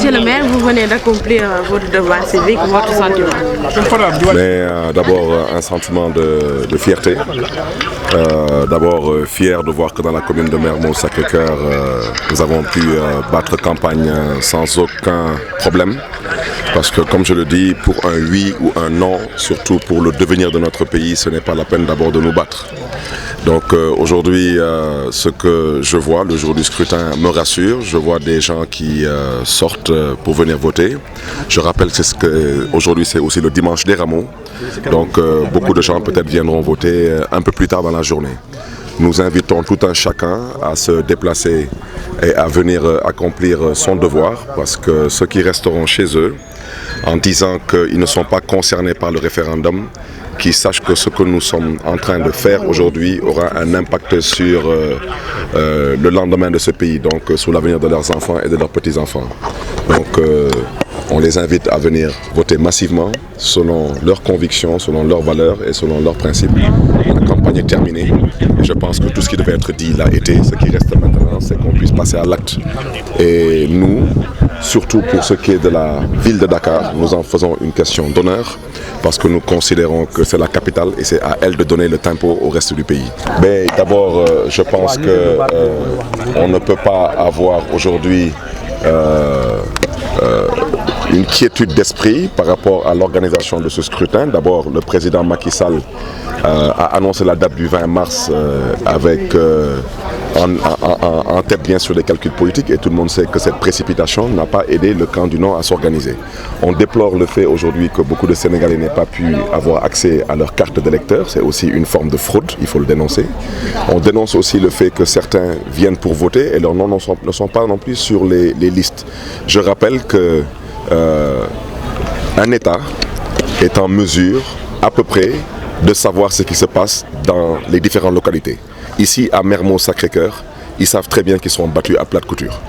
Monsieur le maire, vous venez d'accomplir votre devoir civique, votre sentiment? D'abord, un sentiment de fierté. D'abord, fier de voir que dans la commune de Mermoz-Sacré-Cœur, nous avons pu battre campagne sans aucun problème. Parce que, comme je le dis, pour un oui ou un non, surtout pour le devenir de notre pays, ce n'est pas la peine d'abord de nous battre. Donc aujourd'hui, ce que je vois le jour du scrutin me rassure. Je vois des gens qui sortent pour venir voter. Je rappelle qu'aujourd'hui c'est aussi le dimanche des Rameaux. Donc beaucoup de gens peut-être viendront voter un peu plus tard dans la journée. Nous invitons tout un chacun à se déplacer et à venir accomplir son devoir, parce que ceux qui resteront chez eux, en disant qu'ils ne sont pas concernés par le référendum, qu'ils sachent que ce que nous sommes en train de faire aujourd'hui aura un impact sur le lendemain de ce pays, donc sur l'avenir de leurs enfants et de leurs petits-enfants. Donc on les invite à venir voter massivement selon leurs convictions, selon leurs valeurs et selon leurs principes. La campagne est terminée et je pense que tout ce qui devait être dit l'a été. Ce qui reste maintenant, c'est qu'on puisse passer à l'acte. Et nous, surtout pour ce qui est de la ville de Dakar, nous en faisons une question d'honneur parce que nous considérons que c'est la capitale et c'est à elle de donner le tempo au reste du pays. Mais d'abord, je pense qu'on ne peut pas avoir aujourd'hui une quiétude d'esprit par rapport à l'organisation de ce scrutin. D'abord, le président Macky Sall a annoncé la date du 20 mars avec en tête bien sûr les calculs politiques, et tout le monde sait que cette précipitation n'a pas aidé le camp du non à s'organiser. On déplore le fait aujourd'hui que beaucoup de Sénégalais n'aient pas pu avoir accès à leur carte d'électeur. C'est aussi une forme de fraude, il faut le dénoncer. On dénonce aussi le fait que certains viennent pour voter et leurs noms ne sont pas non plus sur les listes. Je rappelle que un État est en mesure à peu près de savoir ce qui se passe dans les différentes localités. Ici à Mermoz-Sacré-Cœur, ils savent très bien qu'ils sont battus à plate couture.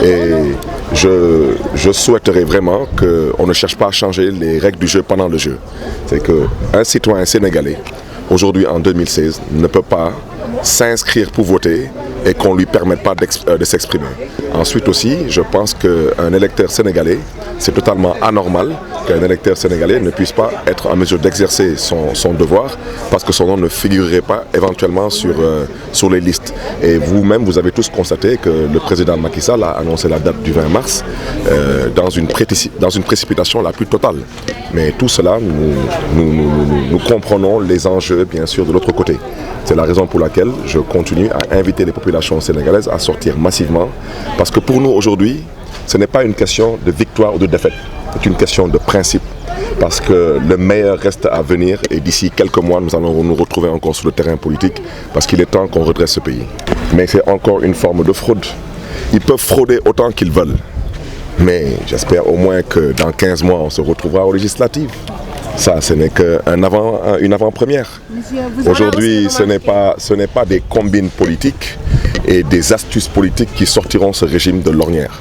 Et je souhaiterais vraiment qu'on ne cherche pas à changer les règles du jeu pendant le jeu. C'est qu'un citoyen sénégalais, aujourd'hui en 2016, ne peut pas s'inscrire pour voter et qu'on ne lui permette pas de s'exprimer. Ensuite aussi, je pense qu'un électeur sénégalais, c'est totalement anormal qu'un électeur sénégalais ne puisse pas être en mesure d'exercer son devoir parce que son nom ne figurerait pas éventuellement sur les listes. Et vous-même, vous avez tous constaté que le président Macky Sall a annoncé la date du 20 mars dans une précipitation la plus totale. Mais tout cela, nous comprenons les enjeux, bien sûr, de l'autre côté. C'est la raison pour laquelle je continue à inviter les populations sénégalaises à sortir massivement. Parce que pour nous, aujourd'hui, ce n'est pas une question de victoire ou de défaite. C'est une question de principe. Parce que le meilleur reste à venir et d'ici quelques mois, nous allons nous retrouver encore sur le terrain politique parce qu'il est temps qu'on redresse ce pays. Mais c'est encore une forme de fraude. Ils peuvent frauder autant qu'ils veulent. Mais j'espère au moins que dans 15 mois, on se retrouvera aux législatives. Ça, ce n'est qu'une avant-première. Aujourd'hui, ce n'est pas des combines politiques et des astuces politiques qui sortiront ce régime de l'ornière.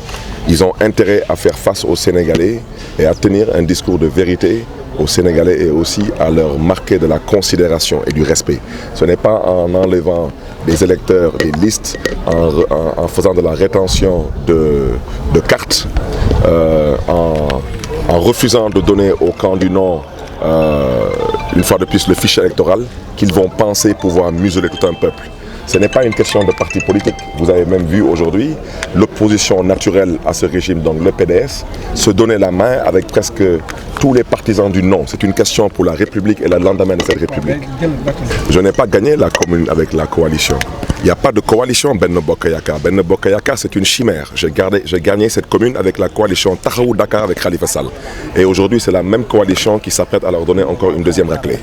Ils ont intérêt à faire face aux Sénégalais et à tenir un discours de vérité aux Sénégalais et aussi à leur marquer de la considération et du respect. Ce n'est pas en enlevant des électeurs des listes, en faisant de la rétention de cartes, en refusant de donner au camp du non une fois de plus le fichier électoral, qu'ils vont penser pouvoir museler tout un peuple. Ce n'est pas une question de parti politique. Vous avez même vu aujourd'hui l'opposition naturelle à ce régime, donc le PDS, se donner la main avec presque tous les partisans du non. C'est une question pour la République et le lendemain de cette République. Je n'ai pas gagné la commune avec la coalition. Il n'y a pas de coalition Benno Bokk Yakaar. Benno Bokk Yakaar, c'est une chimère. J'ai gagné cette commune avec la coalition Taxawu Dakar avec Khalifa Sall. Et aujourd'hui, c'est la même coalition qui s'apprête à leur donner encore une deuxième raclée.